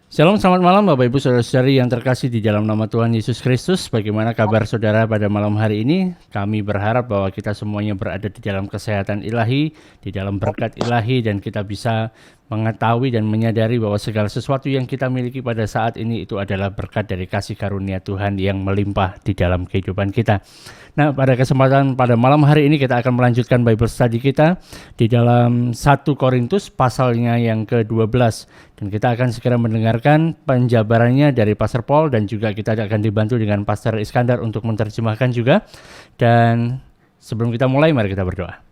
Shalom, selamat malam Bapak Ibu Saudara-saudari yang terkasih di dalam nama Tuhan Yesus Kristus. Bagaimana kabar saudara pada malam hari ini? Kami berharap bahwa kita semuanya berada di dalam kesehatan ilahi, di dalam berkat ilahi, dan kita bisa mengetahui dan menyadari bahwa segala sesuatu yang kita miliki pada saat ini itu adalah berkat dari kasih karunia Tuhan yang melimpah di dalam kehidupan kita. Nah, pada kesempatan pada malam hari ini kita akan melanjutkan Bible study kita di dalam 1 Korintus pasalnya yang ke-12. Dan kita akan segera mendengarkan penjabarannya dari Pastor Paul, dan juga kita akan dibantu dengan Pastor Iskandar untuk menerjemahkan juga. Dan sebelum kita mulai, mari kita berdoa.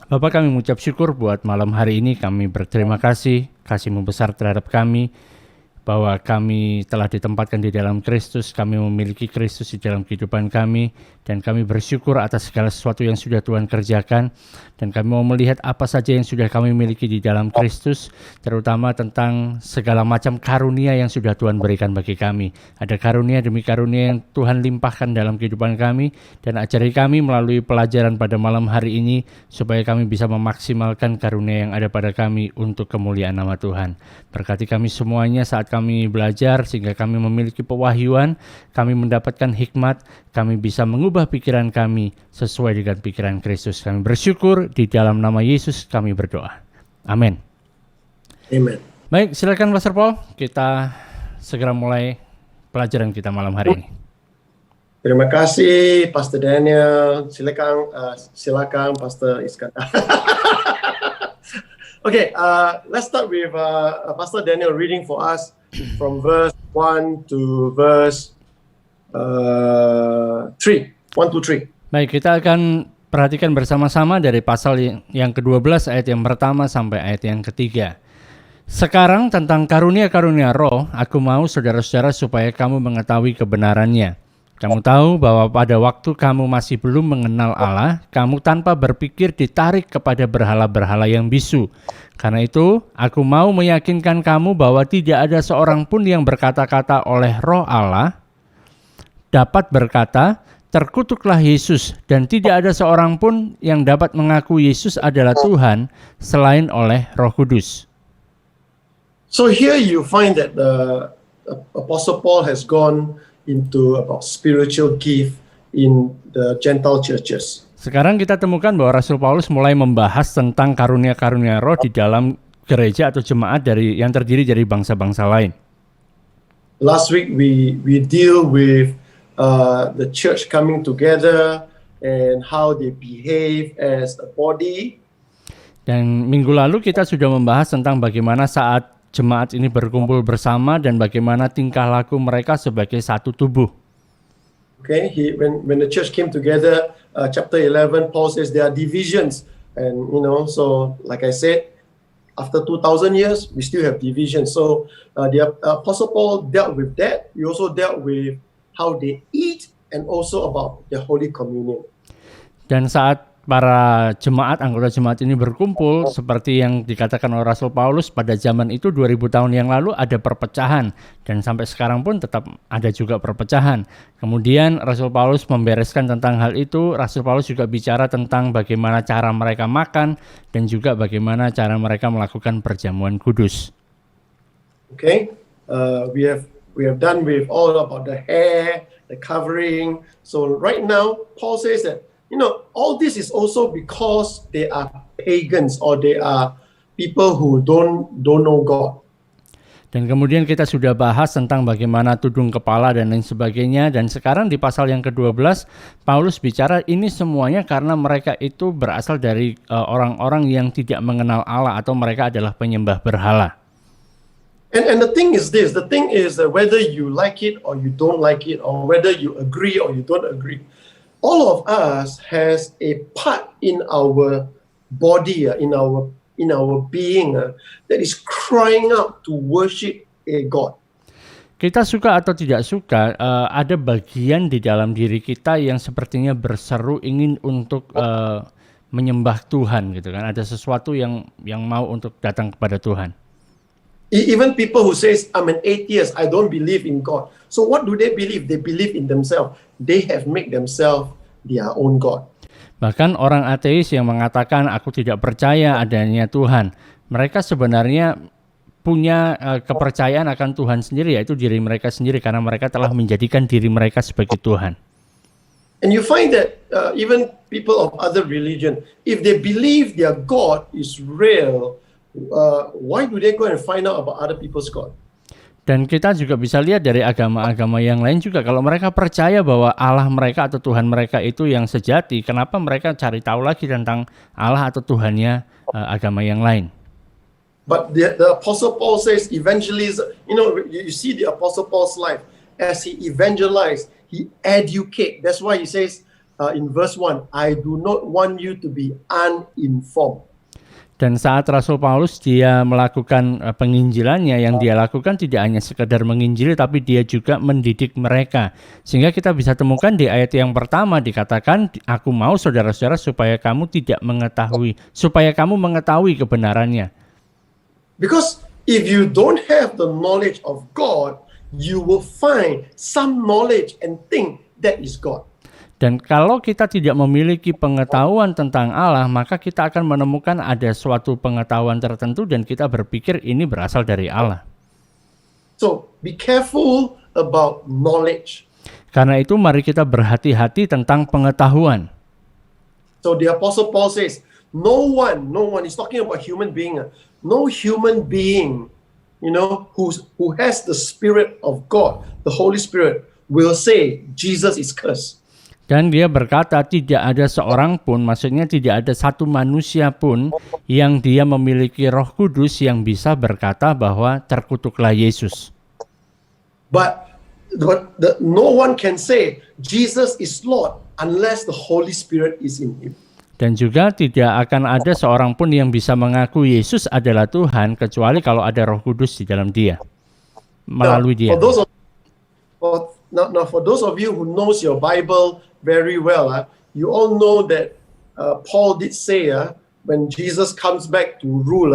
Bapak, kami mengucap syukur buat malam hari ini. Kami berterima kasih-Mu besar terhadap kami, bahwa kami telah ditempatkan di dalam Kristus, kami memiliki Kristus di dalam kehidupan kami, dan kami bersyukur atas segala sesuatu yang sudah Tuhan kerjakan, dan kami mau melihat apa saja yang sudah kami miliki di dalam Kristus, terutama tentang segala macam karunia yang sudah Tuhan berikan bagi kami. Ada karunia demi karunia yang Tuhan limpahkan dalam kehidupan kami, dan ajari kami melalui pelajaran pada malam hari ini, supaya kami bisa memaksimalkan karunia yang ada pada kami untuk kemuliaan nama Tuhan. Berkati kami semuanya saat kami belajar, sehingga kami memiliki pewahyuan, kami mendapatkan hikmat, kami bisa mengubah pikiran kami sesuai dengan pikiran Kristus. Kami bersyukur, di dalam nama Yesus kami berdoa. Amin. Amen. Baik, silakan Pastor Paul, kita segera mulai pelajaran kita malam hari ini. Terima kasih Pastor Daniel. Silakan Pastor Iskandar. Okay, let's start with Pastor Daniel reading for us from verse 1 to verse 3. 1 to 3. Baik, kita akan perhatikan bersama-sama dari pasal yang ke-12 ayat yang pertama sampai ayat yang ketiga. Sekarang tentang karunia-karunia roh, aku mau saudara-saudara supaya kamu mengetahui kebenarannya. Kamu tahu bahwa pada waktu kamu masih belum mengenal Allah, kamu tanpa berpikir ditarik kepada berhala-berhala yang bisu. Karena itu, aku mau meyakinkan kamu bahwa tidak ada seorang pun yang berkata-kata oleh roh Allah, dapat berkata, terkutuklah Yesus, dan tidak ada seorang pun yang dapat mengaku Yesus adalah Tuhan selain oleh Roh Kudus. So here you find that the Apostle Paul has gone into about spiritual gift in the Gentile churches. Sekarang kita temukan bahwa Rasul Paulus mulai membahas tentang karunia-karunia roh di dalam gereja atau jemaat yang terdiri dari bangsa-bangsa lain. Last week we deal with the church coming together and how they behave as a body. Dan minggu lalu kita sudah membahas tentang bagaimana saat jemaat ini berkumpul bersama dan bagaimana tingkah laku mereka sebagai satu tubuh. Okay, when the church came together, chapter 11, Paul says there are divisions, and so like I said, after 2,000 years, we still have divisions. So the Apostle Paul dealt with that. He also dealt with how they eat and also about the Holy Communion. Dan saat para anggota jemaat ini berkumpul, seperti yang dikatakan oleh Rasul Paulus, pada zaman itu 2000 tahun yang lalu ada perpecahan, dan sampai sekarang pun tetap ada juga perpecahan. Kemudian Rasul Paulus membereskan tentang hal itu. Rasul Paulus juga bicara tentang bagaimana cara mereka makan dan juga bagaimana cara mereka melakukan perjamuan kudus. Okay, we have done with all about the hair, the covering. So right now, Paul says that all this is also because they are pagans or they are people who don't know God. Dan kemudian kita sudah bahas tentang bagaimana tudung kepala dan lain sebagainya. Dan sekarang di pasal yang ke-12, Paulus bicara ini semuanya karena mereka itu berasal dari orang-orang yang tidak mengenal Allah, atau mereka adalah penyembah berhala. And the thing is this, the thing is that whether you like it or you don't like it, or whether you agree or you don't agree, all of us has a part in our body, in our being that is crying out to worship a God. Kita suka atau tidak suka, ada bagian di dalam diri kita yang sepertinya berseru ingin untuk menyembah Tuhan, gitu kan? Ada sesuatu yang mau untuk datang kepada Tuhan. Even people who says, I'm an atheist, I don't believe in God. So what do they believe? They believe in themselves. They have made themselves their own God. Bahkan orang ateis yang mengatakan aku tidak percaya adanya Tuhan, mereka sebenarnya punya kepercayaan akan Tuhan sendiri, yaitu diri mereka sendiri, karena mereka telah menjadikan diri mereka sebagai Tuhan. And you find that even people of other religion, if they believe their God is real, why do they go and find out about other people's God? Dan kita juga bisa lihat dari agama-agama yang lain juga, kalau mereka percaya bahwa Allah mereka atau Tuhan mereka itu yang sejati, kenapa mereka cari tahu lagi tentang Allah atau Tuhannya agama yang lain? But the Apostle Paul says evangelism, you see the Apostle Paul's life. As he evangelized, he educated. That's why he says in verse 1, I do not want you to be uninformed. Dan saat Rasul Paulus dia melakukan penginjilannya, yang dia lakukan tidak hanya sekedar menginjili, tapi dia juga mendidik mereka. Sehingga kita bisa temukan di ayat yang pertama dikatakan, aku mau saudara-saudara supaya kamu mengetahui kebenarannya. Because if you don't have the knowledge of God, you will find some knowledge and think that is God. Dan kalau kita tidak memiliki pengetahuan tentang Allah, maka kita akan menemukan ada suatu pengetahuan tertentu dan kita berpikir ini berasal dari Allah. So, be careful about knowledge. Karena itu mari kita berhati-hati tentang pengetahuan. So, the Apostle Paul says, no one, he's talking about human being, no human being, who has the Spirit of God, the Holy Spirit, will say Jesus is cursed. Dan dia berkata tidak ada seorang pun, maksudnya tidak ada satu manusia pun yang dia memiliki Roh Kudus yang bisa berkata bahwa terkutuklah Yesus. But no one can say Jesus is Lord unless the Holy Spirit is in him. Dan juga tidak akan ada seorang pun yang bisa mengaku Yesus adalah Tuhan kecuali kalau ada Roh Kudus di dalam dia, melalui dia. For those of you who knows your Bible very well, you all know that Paul did say when Jesus comes back to rule,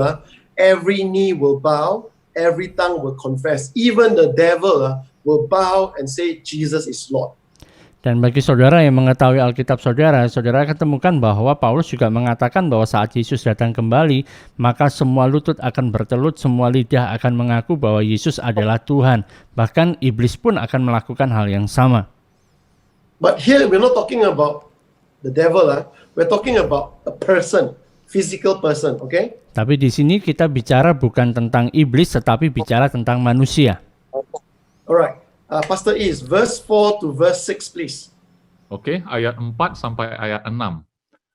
every knee will bow, every tongue will confess, even the devil will bow and say Jesus is Lord. Dan bagi saudara yang mengetahui Alkitab saudara akan temukan bahwa Paulus juga mengatakan bahwa saat Yesus datang kembali, maka semua lutut akan bertelut, semua lidah akan mengaku bahwa Yesus adalah Tuhan. Bahkan iblis pun akan melakukan hal yang sama. But here we're not talking about the devil, we're talking about a person, physical person, okay? Tapi di sini kita bicara bukan tentang iblis, tetapi bicara tentang manusia. Alright. Pastor Is, verse 4 to verse 6, please. Oke, ayat 4 sampai ayat 6.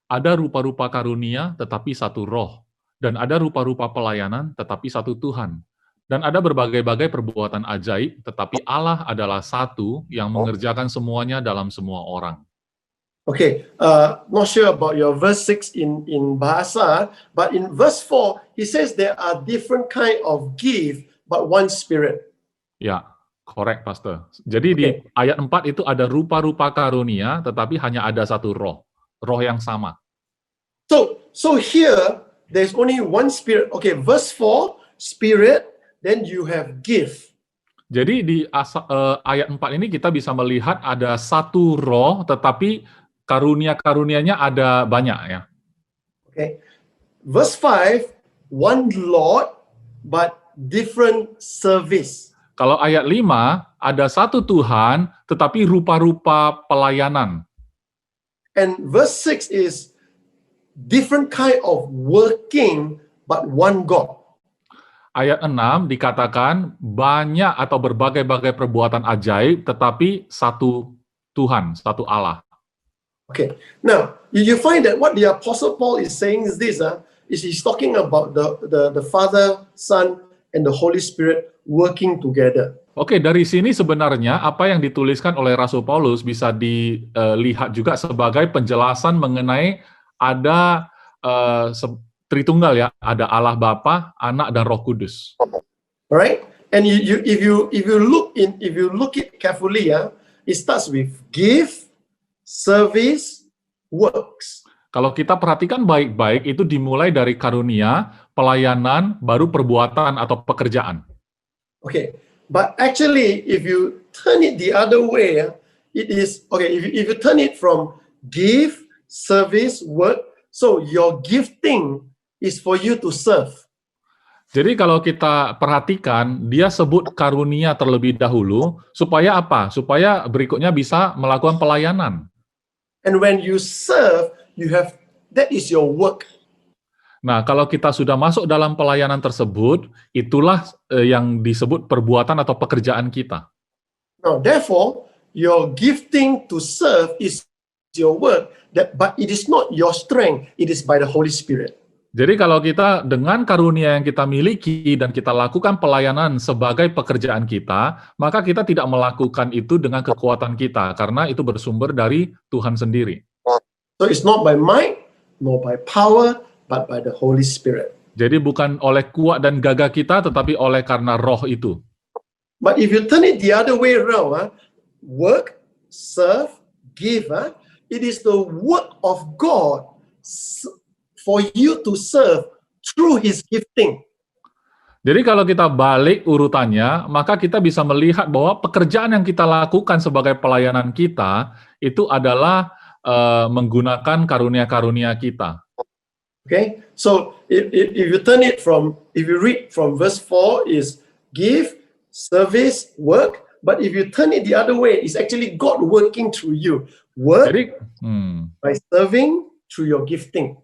Ada rupa-rupa karunia, tetapi satu roh. Dan ada rupa-rupa pelayanan, tetapi satu Tuhan. Dan ada berbagai-bagai perbuatan ajaib, tetapi Allah adalah satu yang mengerjakan semuanya dalam semua orang. Okay, not sure about your verse 6 in Bahasa, but in verse 4, he says there are different kind of gift, but one Spirit. Ya. Correct, Pastor. Jadi di ayat 4 itu ada rupa-rupa karunia, tetapi hanya ada satu roh yang sama. So here, there's only one Spirit. Okay, verse 4, Spirit, then you have gift. Jadi di ayat 4 ini kita bisa melihat ada satu roh, tetapi karunia-karunianya ada banyak ya. Okay, verse 5, one Lord, but different service. Kalau ayat 5, ada satu Tuhan, tetapi rupa-rupa pelayanan. And verse 6 is different kind of working, but one God. Ayat 6 dikatakan banyak atau berbagai-bagai perbuatan ajaib, tetapi satu Tuhan, satu Allah. Okay, now you find that what the Apostle Paul is saying is this, is he's talking about the Father, Son, and the Holy Spirit working together. Oke, dari sini sebenarnya apa yang dituliskan oleh Rasul Paulus bisa dilihat juga sebagai penjelasan mengenai ada Tritunggal ya, ada Allah Bapa, Anak dan Roh Kudus. Alright, and if you look it carefully, it starts with gift, service, works. Kalau kita perhatikan baik-baik, itu dimulai dari karunia, pelayanan, baru perbuatan atau pekerjaan. Okay, but actually, if you turn it the other way, it is, okay, if you turn it from give, service, work, so your gifting is for you to serve. Jadi kalau kita perhatikan, dia sebut karunia terlebih dahulu, supaya apa? Supaya berikutnya bisa melakukan pelayanan. And when you serve, that is your work. Nah, kalau kita sudah masuk dalam pelayanan tersebut, itulah yang disebut perbuatan atau pekerjaan kita. Now, therefore, your gifting to serve is your work, but it is not your strength, it is by the Holy Spirit. Jadi kalau kita dengan karunia yang kita miliki dan kita lakukan pelayanan sebagai pekerjaan kita, maka kita tidak melakukan itu dengan kekuatan kita, karena itu bersumber dari Tuhan sendiri. So it's not by might, nor by power, but by the Holy Spirit. Jadi bukan oleh kuat dan gagah kita, tetapi oleh karena roh itu. But if you turn it the other way around, work, serve, give, it is the work of God for you to serve through His gifting. Jadi kalau kita balik urutannya, maka kita bisa melihat bahwa pekerjaan yang kita lakukan sebagai pelayanan kita, itu adalah menggunakan karunia-karunia kita. Okay, so if you turn it if you read from verse 4 is give, service, work, but if you turn it the other way, it's actually God working through you. Work by serving through your gifting.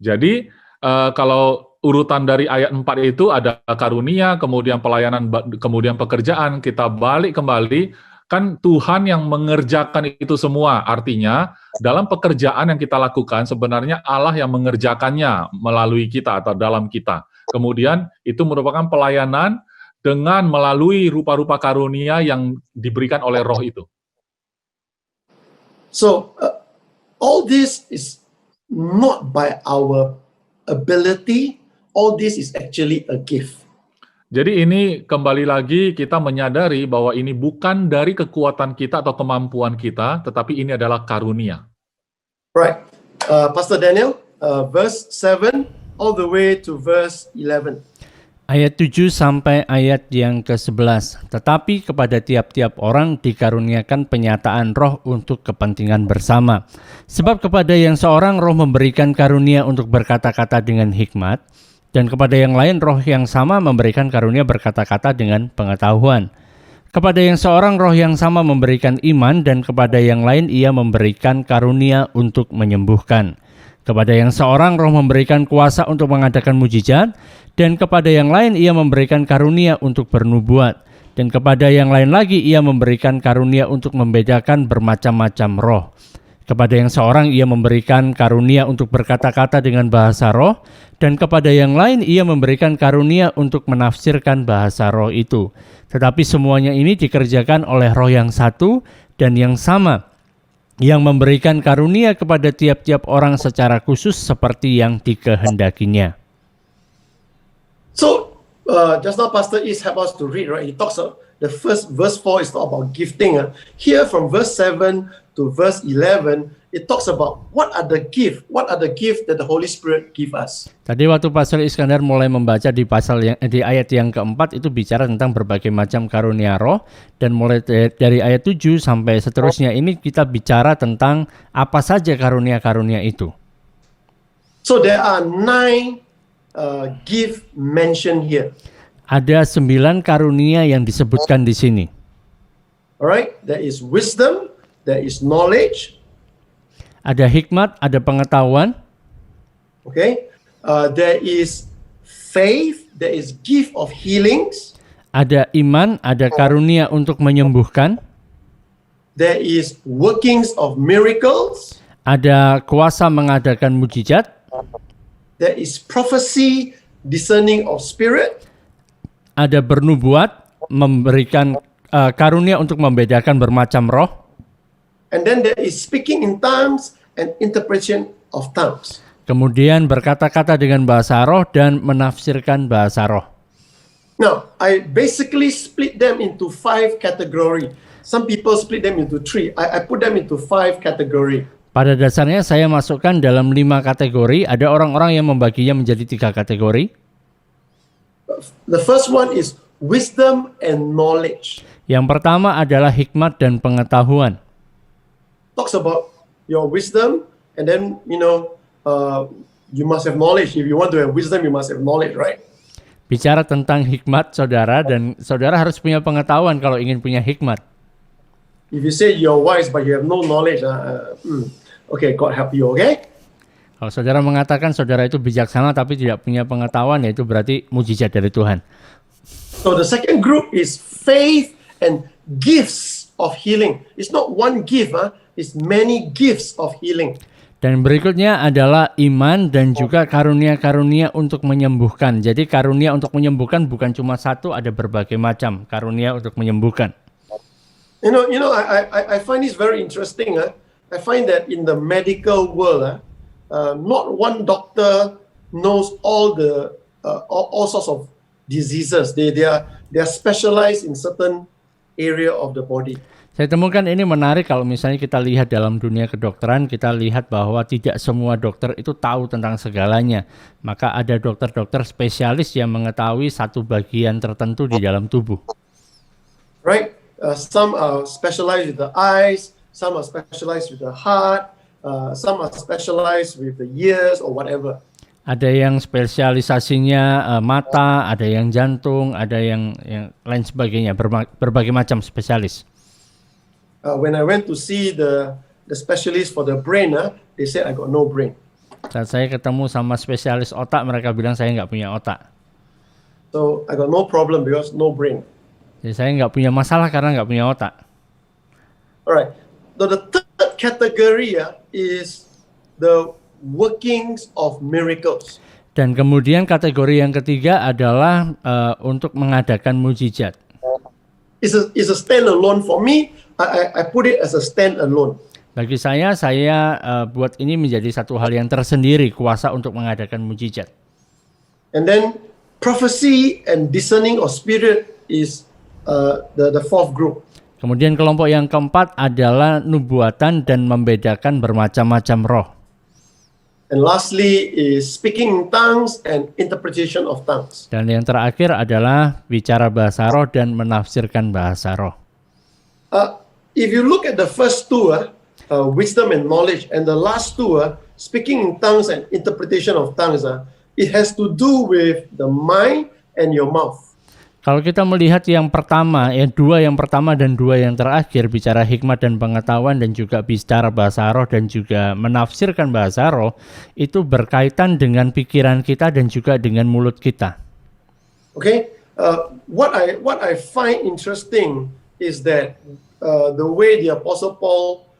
Jadi kalau urutan dari ayat 4 itu ada karunia, kemudian pelayanan, kemudian pekerjaan, kita balik kembali, kan Tuhan yang mengerjakan itu semua. Artinya, dalam pekerjaan yang kita lakukan, sebenarnya Allah yang mengerjakannya melalui kita atau dalam kita. Kemudian, itu merupakan pelayanan dengan melalui rupa-rupa karunia yang diberikan oleh roh itu. So, all this is not by our ability, all this is actually a gift. Jadi ini kembali lagi kita menyadari bahwa ini bukan dari kekuatan kita atau kemampuan kita, tetapi ini adalah karunia. Right. Pastor Daniel, verse 7 all the way to verse 11. Ayat 7 sampai ayat yang ke-11. Tetapi kepada tiap-tiap orang dikaruniakan penyataan roh untuk kepentingan bersama. Sebab kepada yang seorang roh memberikan karunia untuk berkata-kata dengan hikmat, dan kepada yang lain roh yang sama memberikan karunia berkata-kata dengan pengetahuan. Kepada yang seorang roh yang sama memberikan iman, dan kepada yang lain ia memberikan karunia untuk menyembuhkan. Kepada yang seorang roh memberikan kuasa untuk mengadakan mujizat, dan kepada yang lain ia memberikan karunia untuk bernubuat, dan kepada yang lain lagi ia memberikan karunia untuk membedakan bermacam-macam roh. Kepada yang seorang ia memberikan karunia untuk berkata-kata dengan bahasa roh, dan kepada yang lain ia memberikan karunia untuk menafsirkan bahasa roh itu. Tetapi semuanya ini dikerjakan oleh roh yang satu dan yang sama, yang memberikan karunia kepada tiap-tiap orang secara khusus seperti yang dikehendakinya. So, just now Pastor Is helped us to read, right? He talks about the first verse 4 is all about gifting. Here from verse 7 to verse 11, it talks about what are the gift that the Holy Spirit give us. Tadi waktu Pastor Iskandar mulai membaca di di ayat yang keempat itu bicara tentang berbagai macam karunia roh, dan mulai dari ayat 7 sampai seterusnya ini kita bicara tentang apa saja karunia-karunia itu. So there are 9 gift mentioned here. Ada 9 karunia yang disebutkan di sini. Alright, there is wisdom, there is knowledge. Ada hikmat, ada pengetahuan. Okay, there is faith, there is gift of healings. Ada iman, ada karunia untuk menyembuhkan. There is workings of miracles. Ada kuasa mengadakan mujizat. There is prophecy, discerning of spirit. Ada bernubuat, memberikan karunia untuk membedakan bermacam roh. And then there is speaking in tongues and interpretation of tongues. Kemudian berkata-kata dengan bahasa roh dan menafsirkan bahasa roh. Now, I basically split them into 5 categories. Some people split them into 3. I put them into 5 categories. Pada dasarnya saya masukkan dalam 5 kategori. Ada orang-orang yang membaginya menjadi 3 kategori. The first one is wisdom and knowledge. Yang pertama adalah hikmat dan pengetahuan. Talks about your wisdom, and then you must have knowledge. If you want to have wisdom, you must have knowledge, right? bicara tentang hikmat saudara, dan saudara harus punya pengetahuan kalau ingin punya hikmat. If you say you're wise but you have no knowledge, okay, God help you, okay? Kalau saudara mengatakan saudara itu bijaksana tapi tidak punya pengetahuan, ya itu berarti mujizat dari Tuhan. So the second group is faith and gifts of healing. It's not one gift, it's many gifts of healing. Dan berikutnya adalah iman dan juga karunia-karunia untuk menyembuhkan. Jadi karunia untuk menyembuhkan bukan cuma satu, ada berbagai macam karunia untuk menyembuhkan. You know, I find this very interesting. I find that in the medical world, not one doctor knows all sorts of diseases. They are specialized in certain area of the body. Saya temukan ini menarik kalau misalnya kita lihat dalam dunia kedokteran, kita lihat bahwa tidak semua dokter itu tahu tentang segalanya. Maka ada dokter-dokter spesialis yang mengetahui satu bagian tertentu di dalam tubuh. Right? Some are specialized with the eyes, some are specialized with the heart, some are specialized with the ears or whatever. Ada yang spesialisasinya mata, ada yang jantung, ada yang lain sebagainya, berbagai macam spesialis. When I went to see the specialist for the brain, they said I got no brain. Saat saya ketemu sama spesialis otak, mereka bilang saya nggak punya otak. So I got no problem because no brain. Jadi saya nggak punya masalah karena nggak punya otak. Alright. So the third category is the workings of miracles. Dan kemudian kategori yang ketiga adalah untuk mengadakan mujizat. It's a stand-alone for me. I put it as a stand-alone. Bagi saya buat ini menjadi satu hal yang tersendiri, kuasa untuk mengadakan mujizat. And then prophecy and discerning of spirit is the fourth group. Kemudian kelompok yang keempat adalah nubuatan dan membedakan bermacam-macam roh. And lastly is speaking in tongues and interpretation of tongues. Dan yang terakhir adalah bicara bahasa roh dan menafsirkan bahasa roh. If you look at the first two, wisdom and knowledge, and the last two, speaking in tongues and interpretation of tongues, it has to do with the mind and your mouth. Kalau kita melihat yang pertama, dua yang pertama dan dua yang terakhir, bicara hikmat dan pengetahuan dan juga bicara bahasa roh dan juga menafsirkan bahasa roh, itu berkaitan dengan pikiran kita dan juga dengan mulut kita. Okay, what I find interesting is that the way the Apostle Paul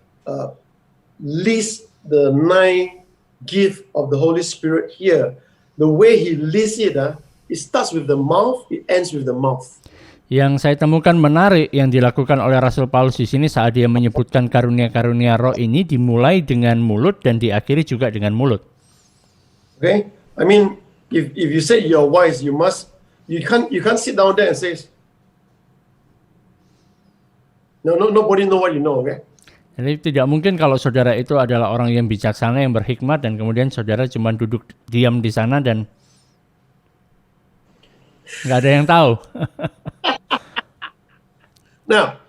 lists the 9 gifts of the Holy Spirit here, the way he lists it, it starts with the mouth, it ends with the mouth. Yang saya temukan menarik yang dilakukan oleh Rasul Paulus di sini saat dia menyebutkan karunia-karunia roh ini dimulai dengan mulut dan diakhiri juga dengan mulut. Okay, I mean, if you say you're wise, you can't sit down there and say, no, nobody know what you know, okay? Jadi tidak mungkin kalau saudara itu adalah orang yang bijaksana, yang berhikmat, dan kemudian saudara cuma duduk diam di sana dan nggak ada yang tahu. Now,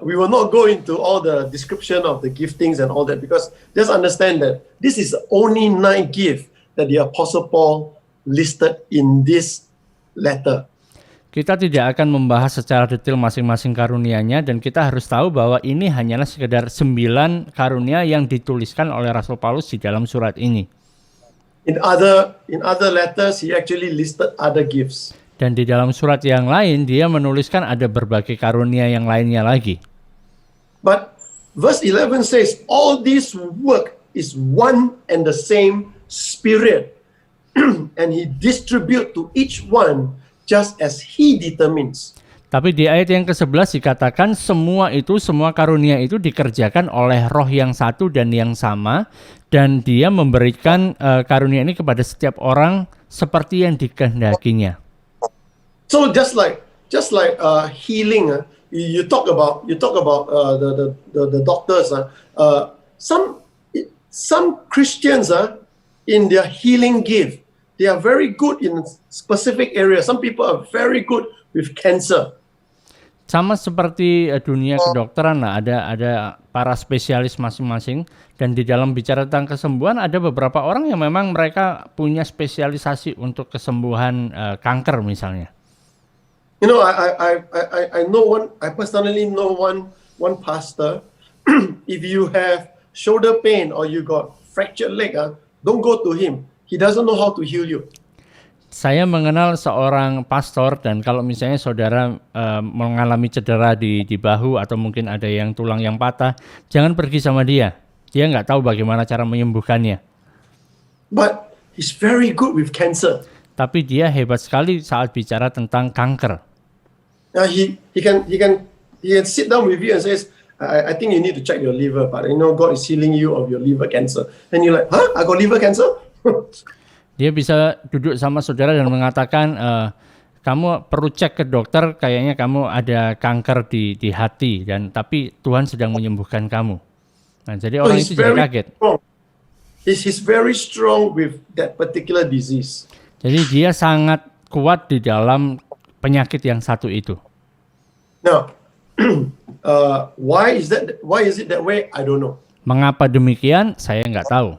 we will not go into all the description of the giftings and all that, because just understand that this is the only 9 gifts that the Apostle Paul listed in this letter. Kita tidak akan membahas secara detail masing-masing karunianya, dan kita harus tahu bahwa ini hanyalah sekedar 9 karunia yang dituliskan oleh Rasul Paulus di dalam surat ini. In other letters, he actually listed other gifts. Dan di dalam surat yang lain, dia menuliskan ada berbagai karunia yang lainnya lagi. But verse 11 says, all this work is one and the same Spirit, and he distribute to each one just as he determines. Tapi di ayat yang ke-11 dikatakan semua karunia itu dikerjakan oleh roh yang satu dan yang sama, dan dia memberikan karunia ini kepada setiap orang seperti yang dikehendakinya. So just like healing, you talk about the doctors. Some Christians in their healing gift, they are very good in specific areas. Some people are very good with cancer. Sama seperti dunia kedokteran lah, ada para spesialis masing-masing, dan di dalam bicara tentang kesembuhan ada beberapa orang yang memang mereka punya spesialisasi untuk kesembuhan kanker misalnya. You know, I know one. I personally know one pastor. If you have shoulder pain or you got fractured leg, don't go to him. He doesn't know how to heal you. Saya mengenal seorang pastor, dan kalau misalnya saudara mengalami cedera di bahu atau mungkin ada yang tulang yang patah, jangan pergi sama dia. Dia nggak tahu bagaimana cara menyembuhkannya. But he's very good with cancer. Tapi dia hebat sekali saat bicara tentang kanker. He can sit down with you and says, I think you need to check your liver, but you know God is healing you of your liver cancer. And you're like, huh? I got liver cancer? Dia bisa duduk sama saudara dan mengatakan, kamu perlu cek ke dokter, kayaknya kamu ada kanker di hati, dan tapi Tuhan sedang menyembuhkan kamu. Nah, jadi orang itu jadi kaget. He's very strong with that particular disease. Jadi dia sangat kuat di dalam penyakit yang satu itu. Now, why is it that way? I don't know. Mengapa demikian? Saya nggak tahu.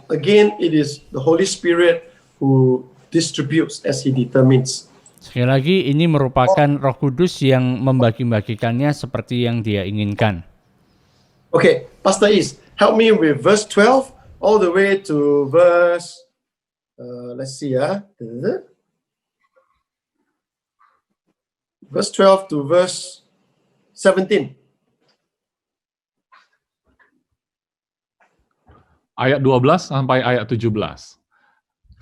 Again, it is the Holy Spirit who distributes as He determines. Sekali lagi, ini merupakan Roh Kudus yang membagi-bagikannya seperti yang Dia inginkan. Okay, Pastor Is, help me with verse 12 all the way to verse. Let's see, verse 12 to verse 17. Ayat 12 sampai ayat 17.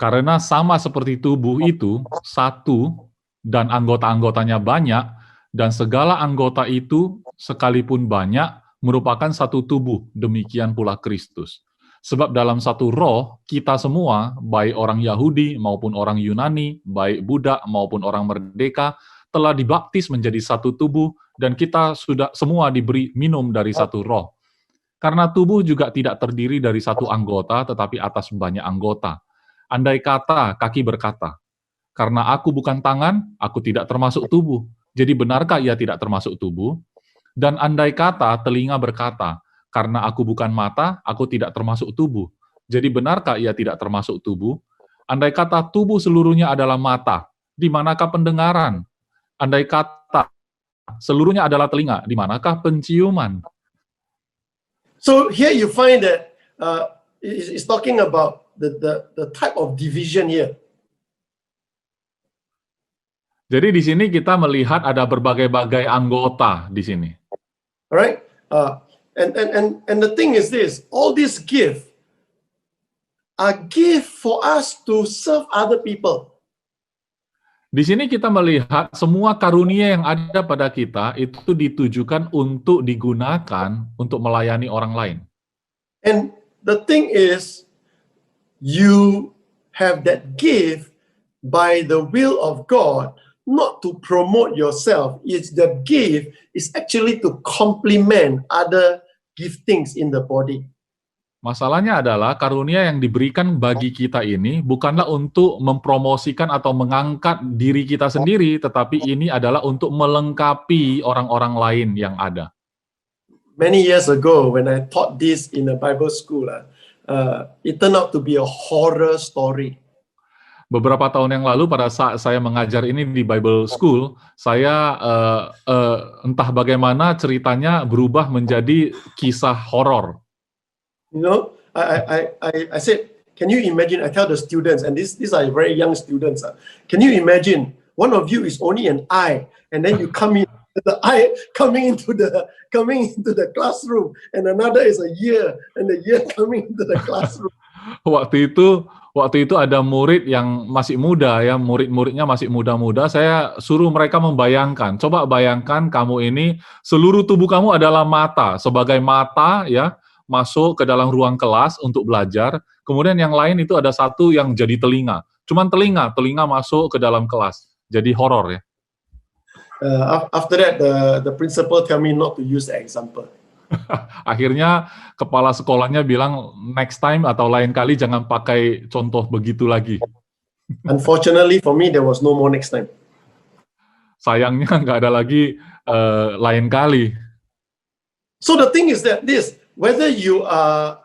Karena sama seperti tubuh itu satu dan anggota-anggotanya banyak, dan segala anggota itu sekalipun banyak merupakan satu tubuh, demikian pula Kristus. Sebab dalam satu roh kita semua, baik orang Yahudi maupun orang Yunani, baik budak maupun orang merdeka, telah dibaptis menjadi satu tubuh, dan kita sudah semua diberi minum dari satu roh. Karena tubuh juga tidak terdiri dari satu anggota, tetapi atas banyak anggota. Andai kata kaki berkata, karena aku bukan tangan, aku tidak termasuk tubuh. Jadi benarkah ia tidak termasuk tubuh? Dan andai kata telinga berkata, karena aku bukan mata, aku tidak termasuk tubuh. Jadi benarkah ia tidak termasuk tubuh? Andai kata tubuh seluruhnya adalah mata, di manakah pendengaran? Andai kata seluruhnya adalah telinga, di manakah penciuman? So here you find that it's talking about the type of division here. Jadi di sini kita melihat ada berbagai-bagai anggota di sini. Alright? And the thing is this, all these gifts are gift for us to serve other people. Di sini kita melihat semua karunia yang ada pada kita itu ditujukan untuk digunakan untuk melayani orang lain. And the thing is, you have that gift by the will of God, not to promote yourself. It's the gift is actually to complement other giftings in the body. Masalahnya adalah karunia yang diberikan bagi kita ini bukanlah untuk mempromosikan atau mengangkat diri kita sendiri, tetapi ini adalah untuk melengkapi orang-orang lain yang ada. Many years ago, when I taught this in a Bible school, it turned out to be a horror story. Beberapa tahun yang lalu pada saat saya mengajar ini di Bible School, saya entah bagaimana ceritanya berubah menjadi kisah horor. You know, I said, can you imagine? I tell the students, and these are very young students. Can you imagine? One of you is only an eye, and then you come in, the eye coming into the classroom, and another is a ear, and the ear coming into the classroom. Waktu itu ada murid yang masih muda ya, murid-muridnya masih muda-muda. Saya suruh mereka membayangkan. Coba bayangkan kamu ini seluruh tubuh kamu adalah mata, sebagai mata ya. Masuk ke dalam ruang kelas untuk belajar, kemudian yang lain itu ada satu yang jadi telinga. Cuman telinga masuk ke dalam kelas. Jadi horor ya. After that, the principal tell me not to use the example. Akhirnya kepala sekolahnya bilang next time atau lain kali jangan pakai contoh begitu lagi. Unfortunately for me, there was no more next time. sayangnya nggak ada lagi lain kali. So the thing is that whether you are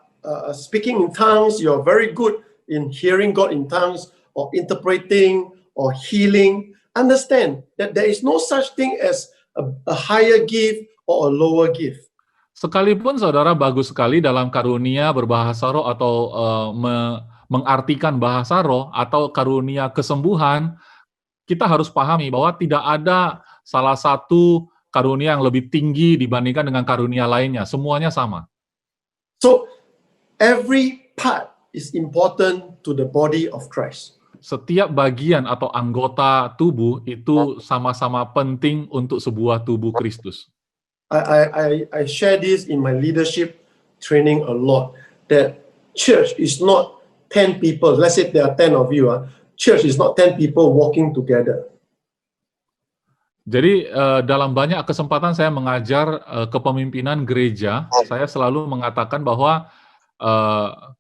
speaking in tongues, you're very good in hearing God in tongues or interpreting or healing, understand that there is no such thing as a higher gift or a lower gift. Sekalipun saudara bagus sekali dalam karunia berbahasa roh atau mengartikan bahasa roh atau karunia kesembuhan, kita harus pahami bahwa tidak ada salah satu karunia yang lebih tinggi dibandingkan dengan karunia lainnya. Semuanya sama. So every part is important to the body of Christ. Setiap bagian atau anggota tubuh itu sama-sama penting untuk sebuah tubuh Kristus. I share this in my leadership training a lot, that church is not 10 people. Let's say there are 10 of you. Church is not 10 people walking together. Jadi dalam banyak kesempatan saya mengajar kepemimpinan gereja, saya selalu mengatakan bahwa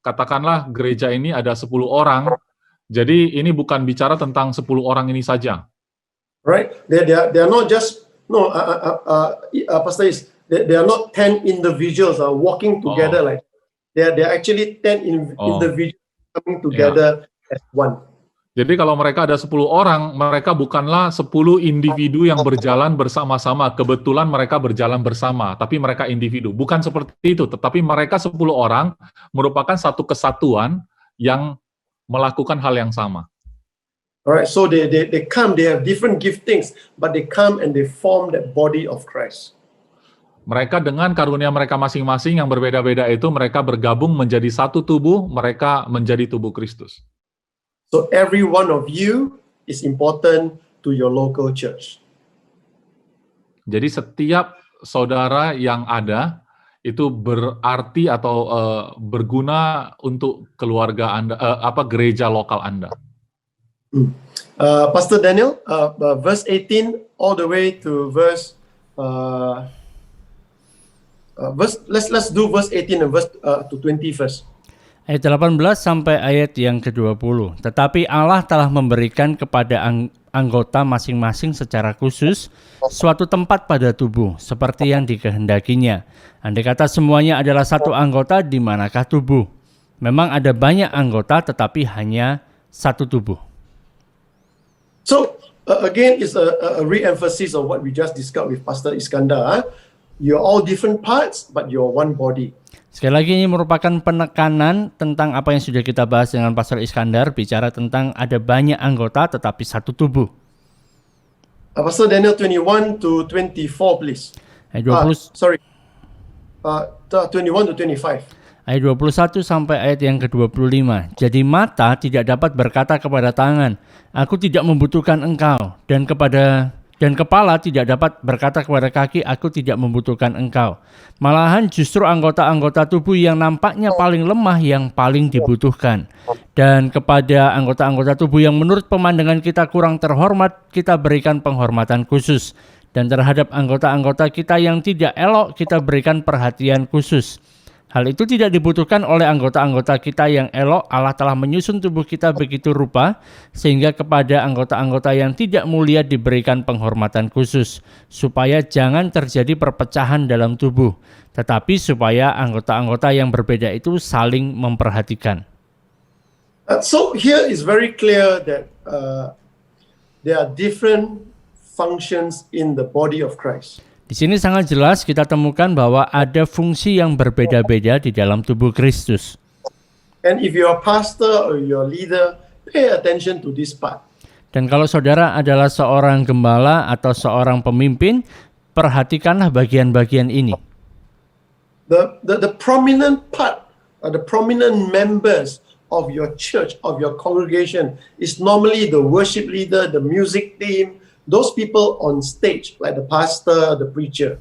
katakanlah gereja ini ada 10 orang, jadi ini bukan bicara tentang 10 orang ini saja. Right? They are not just, Pastor Is, they are not 10 individuals walking together like they are actually 10 individuals coming together as one. Jadi kalau mereka ada 10 orang, mereka bukanlah 10 individu yang berjalan bersama-sama. Kebetulan mereka berjalan bersama, tapi mereka individu. Bukan seperti itu, tetapi mereka 10 orang merupakan satu kesatuan yang melakukan hal yang sama. Alright, so they come, they have different giftings, but they come and they form that body of Christ. Mereka dengan karunia mereka masing-masing yang berbeda-beda itu, mereka bergabung menjadi satu tubuh, mereka menjadi tubuh Kristus. So every one of you is important to your local church. Jadi setiap saudara yang ada itu berarti atau berguna untuk keluarga Anda, gereja lokal Anda. Pastor Daniel, verse 18 all the way to verse let's do verse 18 and verse to 20 first. Ayat 18 sampai ayat yang ke-20. Tetapi Allah telah memberikan kepada anggota masing-masing secara khusus suatu tempat pada tubuh, seperti yang dikehendakinya. Andai kata semuanya adalah satu anggota, di manakah tubuh? Memang ada banyak anggota, tetapi hanya satu tubuh. So, again, it's a re-emphasis of what we just discussed with Pastor Iskandar. You're all different parts, but you're one body. Sekali lagi ini merupakan penekanan tentang apa yang sudah kita bahas dengan Pastor Iskandar, bicara tentang ada banyak anggota tetapi satu tubuh. Pastor Daniel 21 to 24 please. Ayat 20, 21 to 25. Ayat 21 sampai ayat yang ke-25. Jadi mata tidak dapat berkata kepada tangan, aku tidak membutuhkan engkau, dan kepala tidak dapat berkata kepada kaki, aku tidak membutuhkan engkau. Malahan justru anggota-anggota tubuh yang nampaknya paling lemah yang paling dibutuhkan. Dan kepada anggota-anggota tubuh yang menurut pemandangan kita kurang terhormat, kita berikan penghormatan khusus. Dan terhadap anggota-anggota kita yang tidak elok, kita berikan perhatian khusus. Hal itu tidak dibutuhkan oleh anggota-anggota kita yang elok. Allah telah menyusun tubuh kita begitu rupa, sehingga kepada anggota-anggota yang tidak mulia diberikan penghormatan khusus, supaya jangan terjadi perpecahan dalam tubuh, tetapi supaya anggota-anggota yang berbeda itu saling memperhatikan. So here is very clear that there are different functions in the body of Christ. Di sini sangat jelas kita temukan bahwa ada fungsi yang berbeda-beda di dalam tubuh Kristus. And if you're a pastor or you're a leader, pay attention to this part. Dan kalau saudara adalah seorang gembala atau seorang pemimpin, perhatikanlah bagian-bagian ini. The prominent part, the prominent members of your church, of your congregation, is normally the worship leader, the music team, those people on stage, like the pastor, the preacher.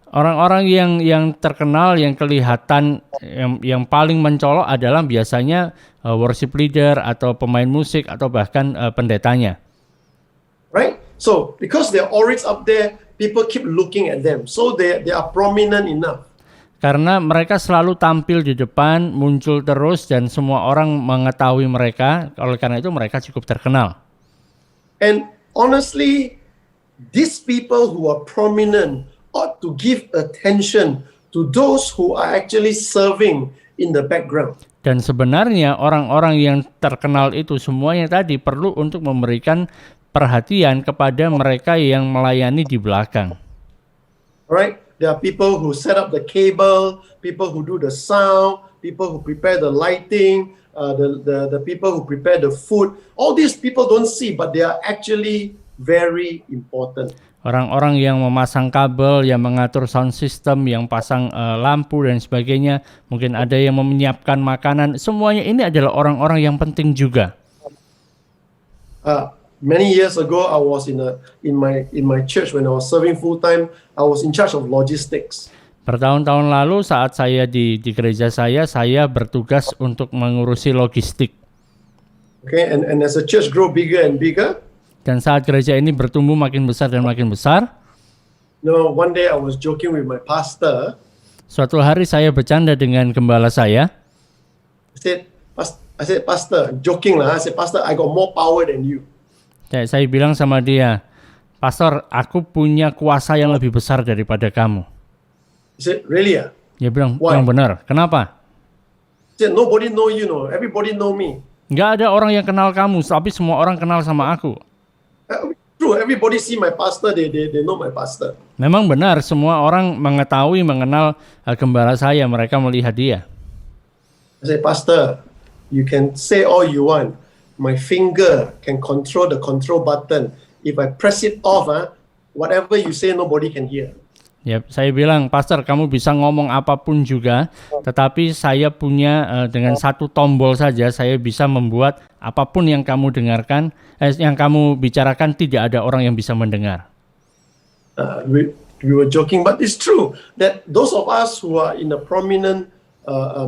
Orang-orang yang terkenal, yang kelihatan, yang paling mencolok adalah biasanya worship leader atau pemain musik atau bahkan pendetanya. Right? So, because they're always up there, people keep looking at them. So, they are prominent enough. Karena mereka selalu tampil di depan, muncul terus, dan semua orang mengetahui mereka. Oleh karena itu mereka cukup terkenal. And honestly, these people who are prominent ought to give attention to those who are actually serving in the background. Dan sebenarnya orang-orang yang terkenal itu semuanya tadi perlu untuk memberikan perhatian kepada mereka yang melayani di belakang. Right? There are people who set up the cable, people who do the sound, people who prepare the lighting, the people who prepare the food. All these people don't see, but they are actually very important. Orang-orang yang memasang kabel, yang mengatur sound system, yang pasang lampu dan sebagainya, mungkin ada yang menyiapkan makanan. Semuanya ini adalah orang-orang yang penting juga. Many years ago, I was in my church when I was serving full time. I was in charge of logistics. Bertahun-tahun lalu saat saya di gereja saya bertugas untuk mengurusi logistik. Okay, and as the church grow bigger and bigger, Dan saat gereja ini bertumbuh makin besar dan makin besar, one day I was joking with my pastor. suatu hari saya bercanda dengan gembala saya. I said, Pastor, joking lah. I said, Pastor, I got more power than you. Saya bilang sama dia, Pastor, aku punya kuasa yang lebih besar daripada kamu. He said, really? Dia bilang, Why? yang benar. Kenapa? He said, nobody know you, no. Everybody know me. Nggak ada orang yang kenal kamu, tapi semua orang kenal sama aku. True, everybody see my pastor, they know my pastor. Memang benar, semua orang mengetahui, mengenal gembala saya, mereka melihat dia. I said, Pastor, you can say all you want. My finger can control the control button. If I press it off, whatever you say, nobody can hear. Ya, saya bilang, Pastor, kamu bisa ngomong apapun juga, tetapi saya punya dengan satu tombol saja, saya bisa membuat apapun yang kamu dengarkan, yang kamu bicarakan, tidak ada orang yang bisa mendengar. We were joking, but it's true that those of us who are in a prominent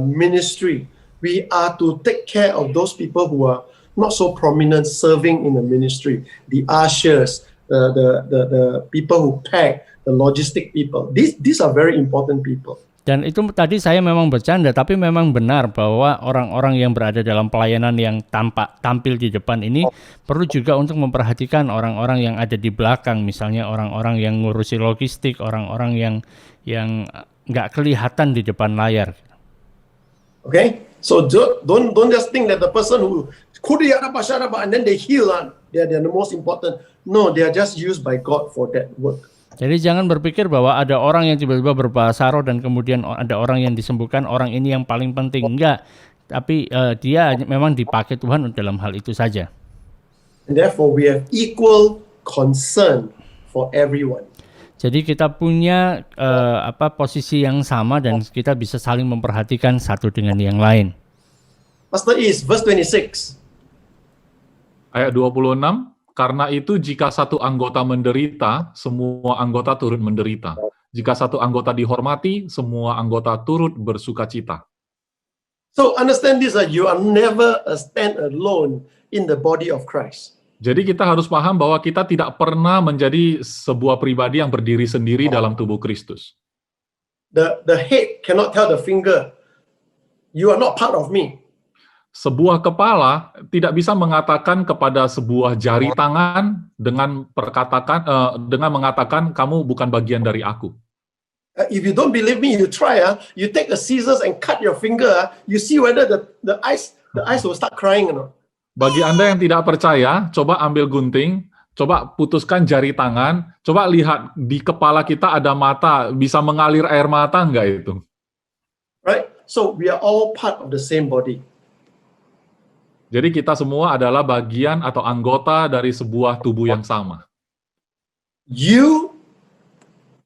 ministry, we are to take care of those people who are not so prominent serving in the ministry, the ushers, the people who pack, the logistic people. These are very important people. Dan itu tadi saya memang bercanda, tapi memang benar bahwa orang-orang yang berada dalam pelayanan yang tampil di depan ini perlu juga untuk memperhatikan orang-orang yang ada di belakang, misalnya orang-orang yang ngurusi logistik, orang-orang yang nggak kelihatan di depan layar. Okay, so don't just think that the person who and then they heal, they're the most important. No, they are just used by God for that work. Jadi jangan berpikir bahwa ada orang yang tiba-tiba berbahasa roh dan kemudian ada orang yang disembuhkan, orang ini yang paling penting. Enggak, tapi dia memang dipakai Tuhan dalam hal itu saja. And therefore we have equal concern for everyone. Jadi kita punya posisi yang sama dan kita bisa saling memperhatikan satu dengan yang lain. Pastor Is, verse 26. Ayat 26, karena itu jika satu anggota menderita, semua anggota turut menderita. Jika satu anggota dihormati, semua anggota turut bersukacita. So understand this, that you are never a stand alone in the body of Christ. Jadi kita harus paham bahwa kita tidak pernah menjadi sebuah pribadi yang berdiri sendiri dalam tubuh Kristus. The head cannot tell the finger, you are not part of me. Sebuah kepala tidak bisa mengatakan kepada sebuah jari tangan dengan mengatakan kamu bukan bagian dari aku. If you don't believe me, you try. You take a scissors and cut your finger. You see whether the eyes will start crying or not. Bagi Anda yang tidak percaya, coba ambil gunting, coba putuskan jari tangan, coba lihat di kepala kita ada mata, bisa mengalir air mata enggak itu? Right? So we are all part of the same body. Jadi kita semua adalah bagian atau anggota dari sebuah tubuh yang sama.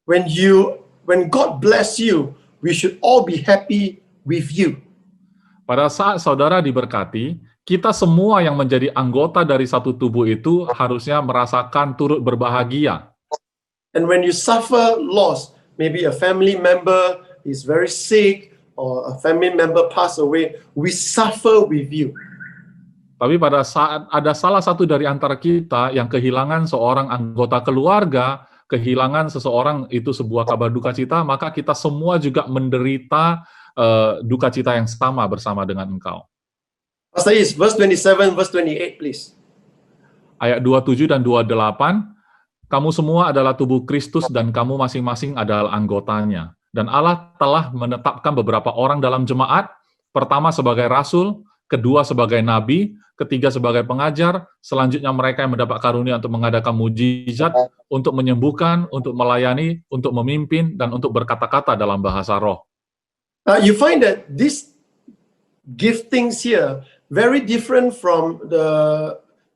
When God bless you, we should all be happy with you. Pada saat saudara diberkati, kita semua yang menjadi anggota dari satu tubuh itu harusnya merasakan turut berbahagia. And when you suffer loss, maybe a family member is very sick or a family member pass away, we suffer with you. Tapi pada saat ada salah satu dari antara kita yang kehilangan seorang anggota keluarga, kehilangan seseorang itu sebuah kabar duka cita, maka kita semua juga menderita duka cita yang sama bersama dengan engkau. Pastor Is, verse 27, verse 28, please. Ayat 27 dan 28, Kamu semua adalah tubuh Kristus dan kamu masing-masing adalah anggotanya. Dan Allah telah menetapkan beberapa orang dalam jemaat, pertama sebagai rasul, kedua sebagai nabi, ketiga sebagai pengajar, selanjutnya mereka yang mendapat karunia untuk mengadakan mujizat, untuk menyembuhkan, untuk melayani, untuk memimpin, dan untuk berkata-kata dalam bahasa roh. You find that these giftings here very different from the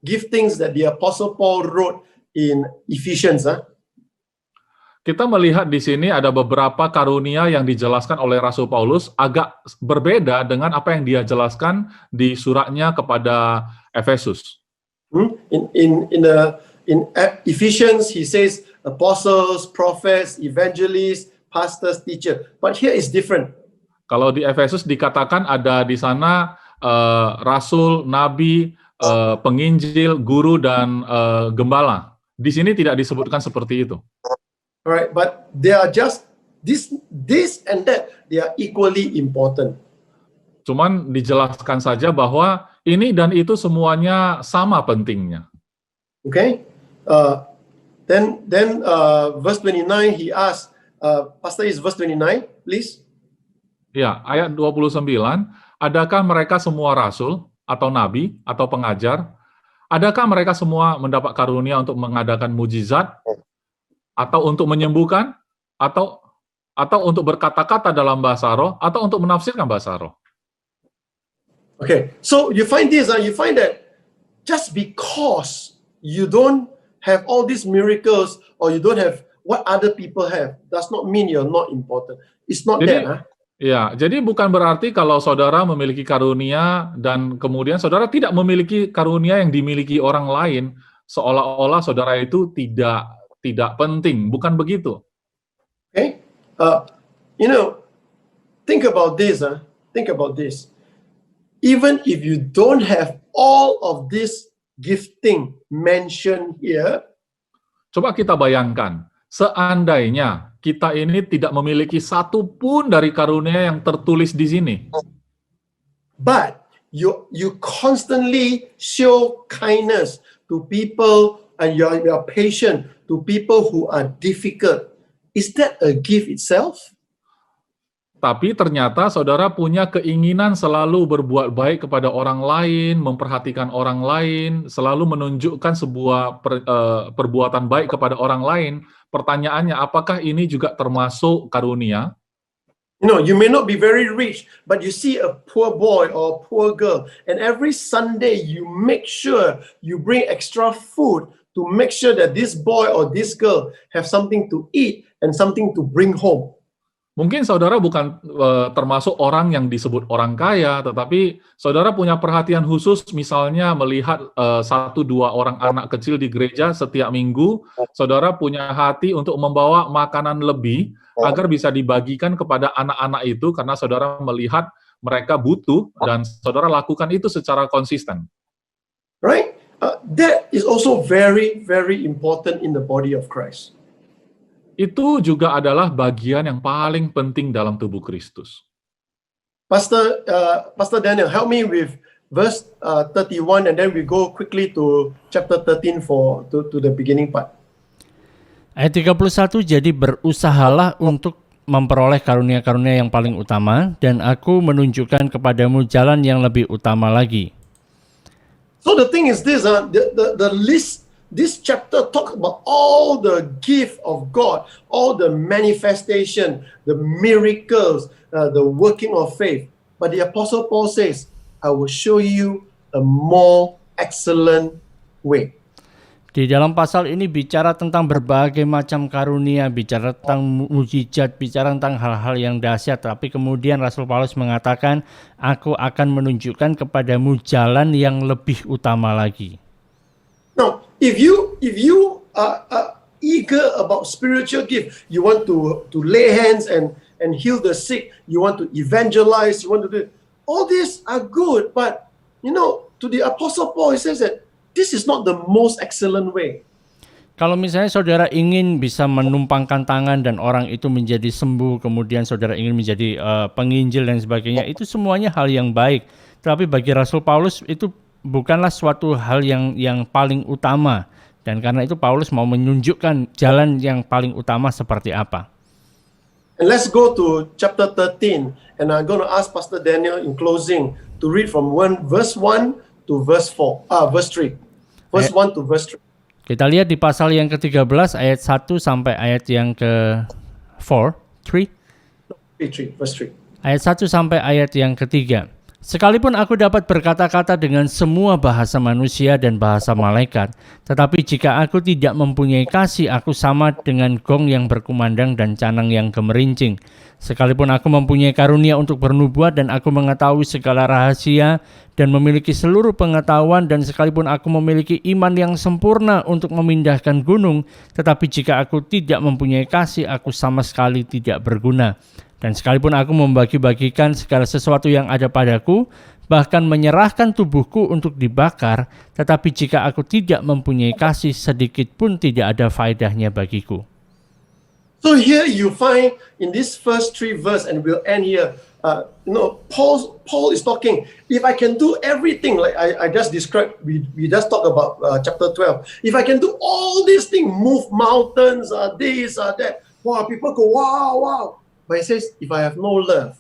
giftings that the Apostle Paul wrote in Ephesians. Kita melihat di sini ada beberapa karunia yang dijelaskan oleh Rasul Paulus agak berbeda dengan apa yang dia jelaskan di suratnya kepada Efesus. In Ephesians, he says apostles, prophets, evangelists, pastors, teachers. But here is different. Kalau di Efesus dikatakan ada di sana rasul, nabi, penginjil, guru, dan gembala. Di sini tidak disebutkan seperti itu. Alright, but they are just this and that. They are equally important. Cuman dijelaskan saja bahwa ini dan itu semuanya sama pentingnya. Okay. Then verse 29 he asks, Pastor, is verse 29, please? Ya, ayat 29, adakah mereka semua rasul atau nabi atau pengajar? Adakah mereka semua mendapat karunia untuk mengadakan mujizat atau untuk menyembuhkan atau untuk berkata-kata dalam bahasa roh atau untuk menafsirkan bahasa roh? Okay. So you find this, you find that just because you don't have all these miracles or you don't have what other people have does not mean you're not important. It's not that. Ya, jadi bukan berarti kalau saudara memiliki karunia dan kemudian saudara tidak memiliki karunia yang dimiliki orang lain, seolah-olah saudara itu tidak penting, bukan begitu. Okay, think about this. Think about this. Even if you don't have all of this gifting mentioned here, coba kita bayangkan, seandainya kita ini tidak memiliki satu pun dari karunia yang tertulis di sini. But you constantly show kindness to people and you are patient to people who are difficult. Is that a gift itself? Tapi ternyata saudara punya keinginan selalu berbuat baik kepada orang lain, memperhatikan orang lain, selalu menunjukkan sebuah perbuatan baik kepada orang lain. Pertanyaannya, apakah ini juga termasuk karunia? You may not be very rich, but you see a poor boy or a poor girl, and every Sunday you make sure you bring extra food to make sure that this boy or this girl have something to eat and something to bring home. Mungkin saudara bukan termasuk orang yang disebut orang kaya, tetapi saudara punya perhatian khusus, misalnya melihat 1-2 orang anak kecil di gereja setiap minggu, saudara punya hati untuk membawa makanan lebih, agar bisa dibagikan kepada anak-anak itu, karena saudara melihat mereka butuh, dan saudara lakukan itu secara konsisten. Right? That is also very, very important in the body of Christ. Itu juga adalah bagian yang paling penting dalam tubuh Kristus. Pastor Daniel, help me with verse 31, and then we go quickly to chapter 13 to the beginning part. Ayat 31, jadi berusahalah untuk memperoleh karunia-karunia yang paling utama, dan aku menunjukkan kepadamu jalan yang lebih utama lagi. So the thing is this, the list. This chapter talks about all the gift of God, all the manifestation, the miracles, the working of faith. But the Apostle Paul says, I will show you a more excellent way. Di dalam pasal ini bicara tentang berbagai macam karunia, bicara tentang mujizat, bicara tentang hal-hal yang dahsyat. Tapi kemudian Rasul Paulus mengatakan, aku akan menunjukkan kepadamu jalan yang lebih utama lagi. Now, if you are eager about spiritual gift, you want to lay hands and heal the sick, you want to evangelize, you want to do all these are good, but to the Apostle Paul, he says that this is not the most excellent way. Kalau misalnya saudara ingin bisa menumpangkan tangan dan orang itu menjadi sembuh, kemudian saudara ingin menjadi penginjil dan sebagainya, itu semuanya hal yang baik. Tapi bagi Rasul Paulus itu bukanlah suatu hal yang paling utama. Dan karena itu Paulus mau menunjukkan jalan yang paling utama seperti apa. And let's go to chapter 13, and I'm going to ask Pastor Daniel in closing to read from verse 1 to verse 3. Verse 1 to verse 3. Kita lihat di pasal yang ke-13 ayat 1 sampai ayat yang ke-4, 3, verse 3. Ayat 1 sampai ayat yang ketiga. Sekalipun aku dapat berkata-kata dengan semua bahasa manusia dan bahasa malaikat, tetapi jika aku tidak mempunyai kasih, aku sama dengan gong yang berkumandang dan canang yang gemerincing. Sekalipun aku mempunyai karunia untuk bernubuat dan aku mengetahui segala rahasia dan memiliki seluruh pengetahuan, dan sekalipun aku memiliki iman yang sempurna untuk memindahkan gunung, tetapi jika aku tidak mempunyai kasih, aku sama sekali tidak berguna. Dan sekalipun aku membagi-bagikan segala sesuatu yang ada padaku, bahkan menyerahkan tubuhku untuk dibakar, tetapi jika aku tidak mempunyai kasih, sedikit pun tidak ada faedahnya bagiku. So here you find in this first 3 verse, and we'll end here. Paul is talking. If I can do everything like I just described, we just talked about chapter 12. If I can do all these things, move mountains, this, that, wow, people go wow. But he says, if I have no love,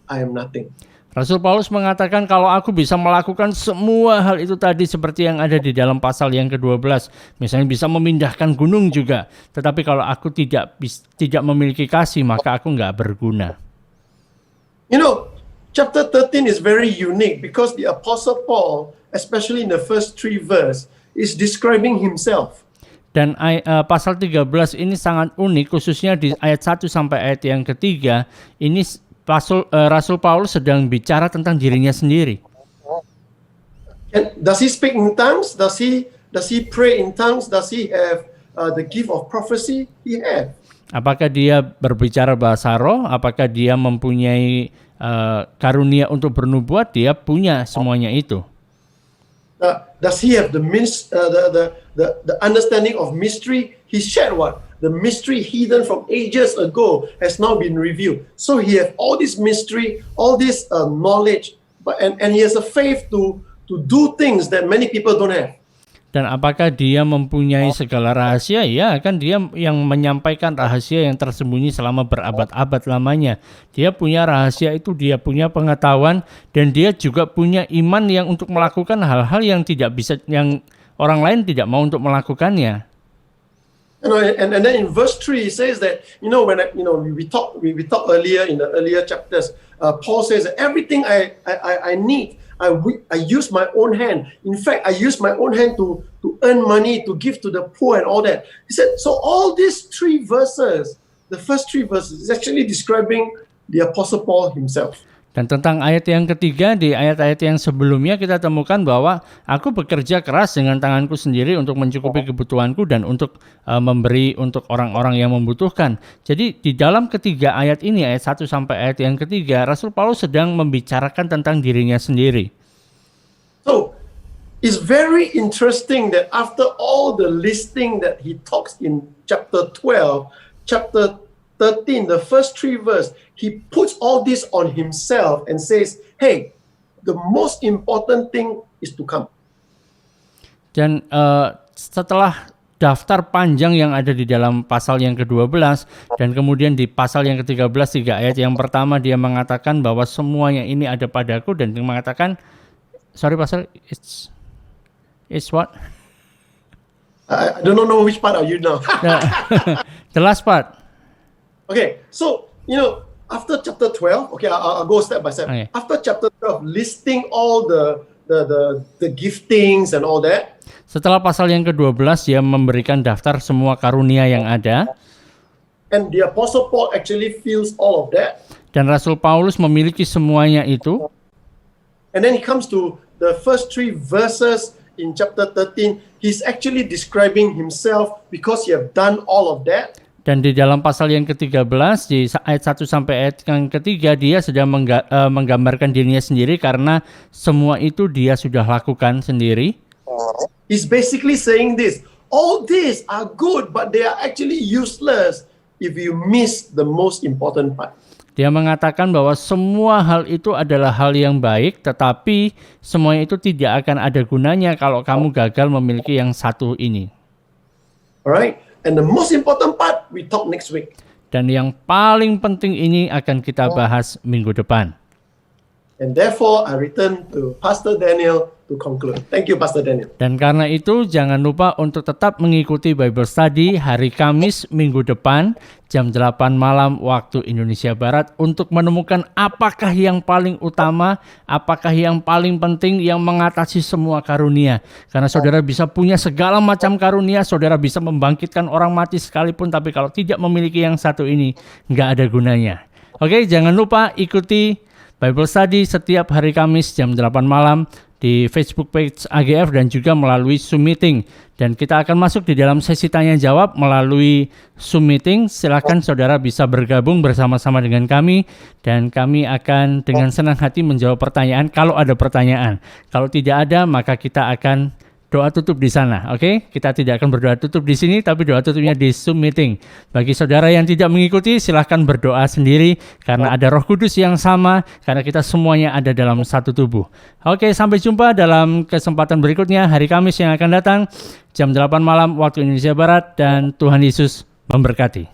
I am nothing. Rasul Paulus mengatakan kalau aku bisa melakukan semua hal itu tadi seperti yang ada di dalam pasal yang ke-12. Misalnya bisa memindahkan gunung juga. Tetapi kalau aku tidak memiliki kasih, maka aku nggak berguna. You know, chapter 13 is very unique because the Apostle Paul, especially in the first 3 verse, is describing himself. Dan pasal 13 ini sangat unik, khususnya di ayat 1 sampai ayat yang ketiga. Ini Rasul Paulus sedang bicara tentang dirinya sendiri. And does he speak in tongues? Does he pray in tongues? Does he have the gift of prophecy? He has. Apakah dia berbicara bahasa roh? Apakah dia mempunyai karunia untuk bernubuat? Dia punya semuanya itu. Does he have the understanding of mystery? He shared what? The mystery hidden from ages ago has now been revealed. So he has all this mystery, all this knowledge, and he has a faith to do things that many people don't have. Dan apakah dia mempunyai segala rahasia? Ya, kan dia yang menyampaikan rahasia yang tersembunyi selama berabad-abad lamanya. Dia punya rahasia itu, dia punya pengetahuan, dan dia juga punya iman yang untuk melakukan hal-hal yang tidak bisa, yang orang lain tidak mau untuk melakukannya. And then in verse 3 he says that we talked earlier in the earlier chapters. Paul says that everything I need, I use my own hand. In fact, I use my own hand to earn money, to give to the poor and all that. He said, so all these 3 verses, the first 3 verses, is actually describing the Apostle Paul himself. Dan tentang ayat yang ketiga, di ayat-ayat yang sebelumnya kita temukan bahwa aku bekerja keras dengan tanganku sendiri untuk mencukupi kebutuhanku dan untuk memberi untuk orang-orang yang membutuhkan. Jadi di dalam ketiga ayat ini, ayat 1 sampai ayat yang ketiga, Rasul Paulus sedang membicarakan tentang dirinya sendiri. So, it's very interesting that after all the listing that he talks in chapter 12, chapter 13, the first 3 verse, he puts all this on himself and says, hey, the most important thing is to come. Dan setelah daftar panjang yang ada di dalam pasal yang ke-12 dan kemudian di pasal yang ke-13, 3 ayat yang pertama dia mengatakan bahwa semuanya ini ada padaku, dan dia mengatakan, sorry pastor, it's what? I don't know which part are you now. The last part. Okay, so, after chapter 12, okay, I'll go step by step. Okay. After chapter 12, listing all the giftings and all that. Setelah pasal yang ke-12, dia memberikan daftar semua karunia yang ada. And the Apostle Paul actually feels all of that. Dan Rasul Paulus memiliki semuanya itu. And then he comes to the first 3 verses in chapter 13. He's actually describing himself because he have done all of that. Dan di dalam pasal yang ke-13, di ayat 1 sampai ayat yang ketiga, dia sedang menggambarkan dirinya sendiri karena semua itu dia sudah lakukan sendiri. He's basically saying this, all these are good, but they are actually useless if you miss the most important part. Dia mengatakan bahwa semua hal itu adalah hal yang baik, tetapi semuanya itu tidak akan ada gunanya kalau kamu gagal memiliki yang satu ini. Alright? And the most important part, we talk next week. Dan yang paling penting ini akan kita bahas minggu depan. And therefore, I return to Pastor Daniel to conclude. Thank you, Pastor Daniel. Dan karena itu jangan lupa untuk tetap mengikuti Bible Study hari Kamis minggu depan jam 8 malam waktu Indonesia Barat untuk menemukan apakah yang paling utama, apakah yang paling penting yang mengatasi semua karunia. Karena saudara bisa punya segala macam karunia, saudara bisa membangkitkan orang mati sekalipun, tapi kalau tidak memiliki yang satu ini, nggak ada gunanya. Oke, jangan lupa ikuti Bible Study setiap hari Kamis jam 8 malam di Facebook page AGF dan juga melalui Zoom Meeting. Dan kita akan masuk di dalam sesi tanya jawab melalui Zoom Meeting. Silakan saudara bisa bergabung bersama-sama dengan kami dan kami akan dengan senang hati menjawab pertanyaan kalau ada pertanyaan. Kalau tidak ada, maka kita akan doa tutup di sana, oke? Kita tidak akan berdoa tutup di sini, tapi doa tutupnya di Zoom Meeting. Bagi saudara yang tidak mengikuti, silahkan berdoa sendiri, karena ada Roh Kudus yang sama, karena kita semuanya ada dalam satu tubuh. Oke, sampai jumpa dalam kesempatan berikutnya, hari Kamis yang akan datang, jam 8 malam waktu Indonesia Barat, dan Tuhan Yesus memberkati.